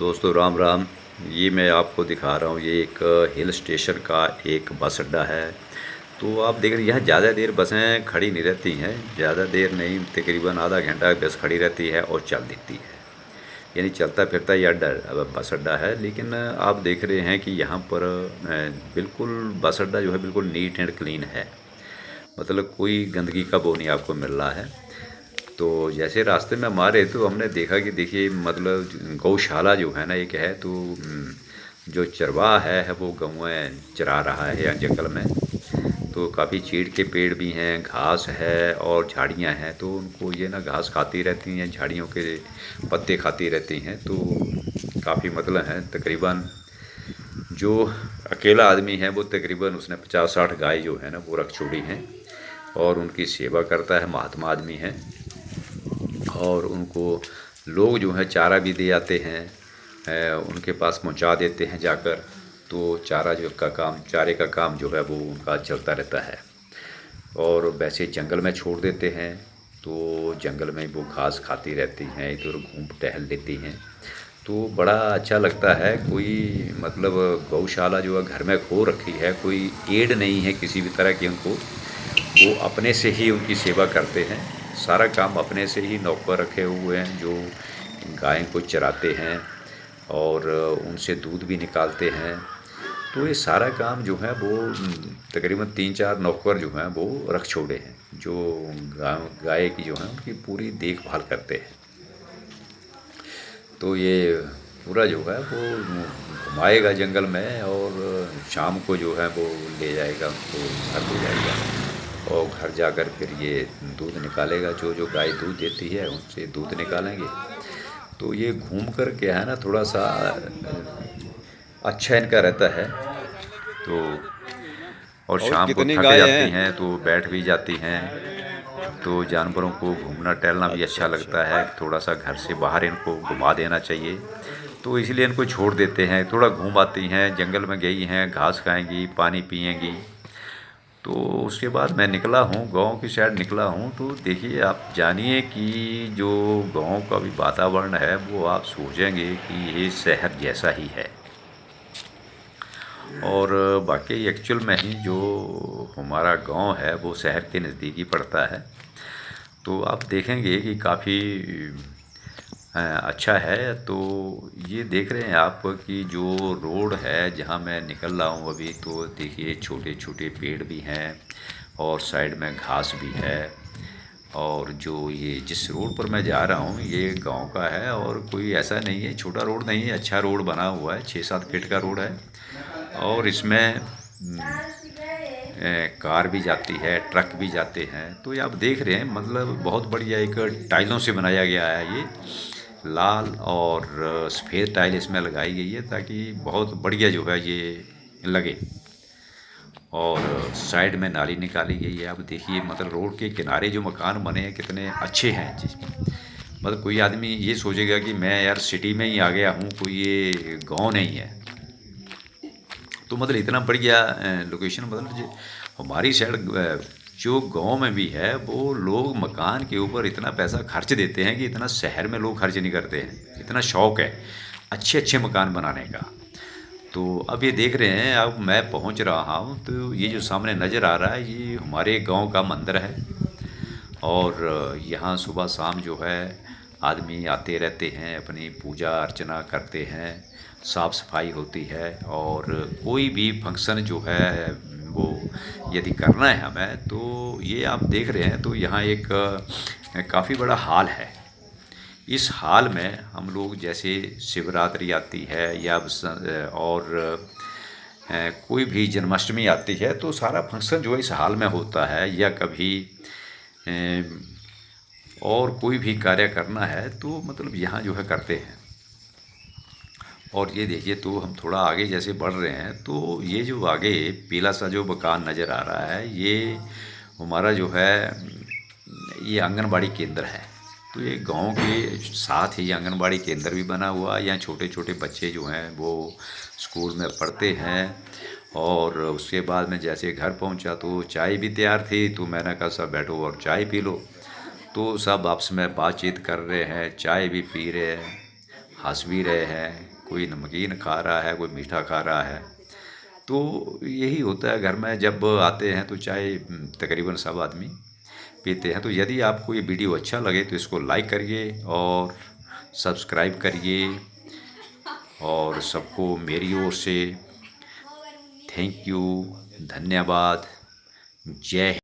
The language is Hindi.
दोस्तों राम राम। ये मैं आपको दिखा रहा हूँ, ये एक हिल स्टेशन का एक बस अड्डा है। तो आप देख रहे हैं यहाँ ज़्यादा देर बसें खड़ी नहीं रहती हैं, ज़्यादा देर नहीं, तकरीबन आधा घंटा बस खड़ी रहती है और चल देती है। यानी चलता फिरता ये अड्डा बस अड्डा है। लेकिन आप देख रहे हैं कि यहाँ पर बिल्कुल बस अड्डा जो है बिल्कुल नीट एंड क्लीन है। मतलब कोई गंदगी का वो नहीं आपको मिल रहा है। तो जैसे रास्ते में हम आ रहे तो हमने देखा कि देखिए मतलब गौशाला जो है ना एक है, तो जो चरवाहा है वो गौएं चरा रहा है यहाँ जंगल में। तो काफ़ी चीड़ के पेड़ भी हैं, घास है और झाड़ियाँ हैं। तो उनको ये ना घास खाती रहती हैं, झाड़ियों के पत्ते खाती रहती हैं। तो काफ़ी मतलब है, तकरीबन जो अकेला आदमी है वो तकरीबन उसने 50-60 गाय जो है ना वो रख छोड़ी हैं और उनकी सेवा करता है। महात्मा आदमी है और उनको लोग जो है चारा भी दे आते हैं, उनके पास पहुंचा देते हैं जाकर। तो चारा जो का काम, चारे का काम जो है वो उनका चलता रहता है। और वैसे जंगल में छोड़ देते हैं तो जंगल में वो घास खाती रहती हैं, इधर घूम टहल लेती हैं। तो बड़ा अच्छा लगता है। कोई मतलब गौशाला जो है घर में खो रखी है, कोई एड नहीं है किसी भी तरह की उनको। वो अपने से ही उनकी सेवा करते हैं, सारा काम अपने से ही नौकर रखे हुए हैं जो गाय को चराते हैं और उनसे दूध भी निकालते हैं। तो ये सारा काम जो है वो तकरीबन 3-4 नौकर जो हैं वो रख छोड़े हैं जो गाय की जो है उनकी पूरी देखभाल करते हैं। तो ये पूरा जो है वो घुमाएगा जंगल में और शाम को जो है वो ले जाएगा उनको, घर ले जाएगा और घर जाकर फिर ये दूध निकालेगा। जो जो गाय दूध देती है उनसे दूध निकालेंगे। तो ये घूम कर क्या है ना थोड़ा सा अच्छा इनका रहता है। तो और और शाम को कितनी थक गाय जाती हैं? हैं तो बैठ भी जाती हैं। तो जानवरों को घूमना टहलना भी अच्छा अच्छा अच्छा। लगता है, थोड़ा सा घर से बाहर इनको घुमा देना चाहिए। तो इसलिए इनको छोड़ देते हैं, थोड़ा घूम आती हैं, जंगल में गई हैं, घास खाएंगी, पानी पिएंगी। तो उसके बाद मैं निकला हूँ, गांव की साइड निकला हूँ। तो देखिए आप जानिए कि जो गांव का भी वातावरण है वो आप सोचेंगे कि ये शहर जैसा ही है। और बाकी एक्चुअल में ही जो हमारा गांव है वो शहर के नज़दीक ही पड़ता है। तो आप देखेंगे कि काफ़ी अच्छा है। तो ये देख रहे हैं आप कि जो रोड है जहाँ मैं निकल रहा हूँ अभी, तो देखिए छोटे छोटे पेड़ भी हैं और साइड में घास भी है। और जो ये जिस रोड पर मैं जा रहा हूँ ये गांव का है और कोई ऐसा नहीं है, छोटा रोड नहीं है, अच्छा रोड बना हुआ है, 6-7 फीट का रोड है। और इसमें कार भी जाती है, ट्रक भी जाते हैं। तो ये आप देख रहे हैं मतलब बहुत बढ़िया एक टाइलों से बनाया गया है ये। लाल और सफ़ेद टाइल इसमें लगाई गई है ताकि बहुत बढ़िया जो है ये लगे। और साइड में नाली निकाली गई है। अब देखिए मतलब रोड के किनारे जो मकान बने हैं कितने अच्छे हैं। जिसमें मतलब कोई आदमी ये सोचेगा कि मैं यार सिटी में ही आ गया हूँ, कोई ये गांव नहीं है। तो मतलब इतना बढ़िया लोकेशन, मतलब जो हमारी साइड जो गांव में भी है वो लोग मकान के ऊपर इतना पैसा खर्च देते हैं कि इतना शहर में लोग खर्च नहीं करते हैं। इतना शौक है अच्छे अच्छे मकान बनाने का। तो अब ये देख रहे हैं, अब मैं पहुंच रहा हूं तो ये जो सामने नज़र आ रहा है ये हमारे गांव का मंदिर है। और यहाँ सुबह शाम जो है आदमी आते रहते हैं, अपनी पूजा अर्चना करते हैं, साफ़ सफाई होती है। और कोई भी फंक्शन जो है वो यदि करना है हमें, तो ये आप देख रहे हैं तो यहाँ एक काफ़ी बड़ा हॉल है। इस हाल में हम लोग जैसे शिवरात्रि आती है या और कोई भी जन्माष्टमी आती है तो सारा फंक्शन जो है इस हाल में होता है। या कभी अ, और कोई भी कार्य करना है तो मतलब यहाँ जो है करते हैं। और ये देखिए तो हम थोड़ा आगे जैसे बढ़ रहे हैं तो ये जो आगे पीला सा जो मकान नज़र आ रहा है ये हमारा जो है ये आंगनबाड़ी केंद्र है। तो ये गांव के साथ ही आंगनबाड़ी केंद्र भी बना हुआ है। यहाँ छोटे छोटे बच्चे जो हैं वो स्कूल में पढ़ते हैं। और उसके बाद में जैसे घर पहुंचा तो चाय भी तैयार थी, तो मैंने कहा सब बैठो और चाय पी लो। तो सब आपस में बातचीत कर रहे हैं, चाय भी पी रहे हैं। हँस भी रहे हैं, कोई नमकीन खा रहा है, कोई मीठा खा रहा है। तो यही होता है घर में जब आते हैं तो चाय तकरीबन सब आदमी पीते हैं। तो यदि आपको ये वीडियो अच्छा लगे तो इसको लाइक करिए और सब्सक्राइब करिए और सबको मेरी ओर से थैंक यू, धन्यवाद, जय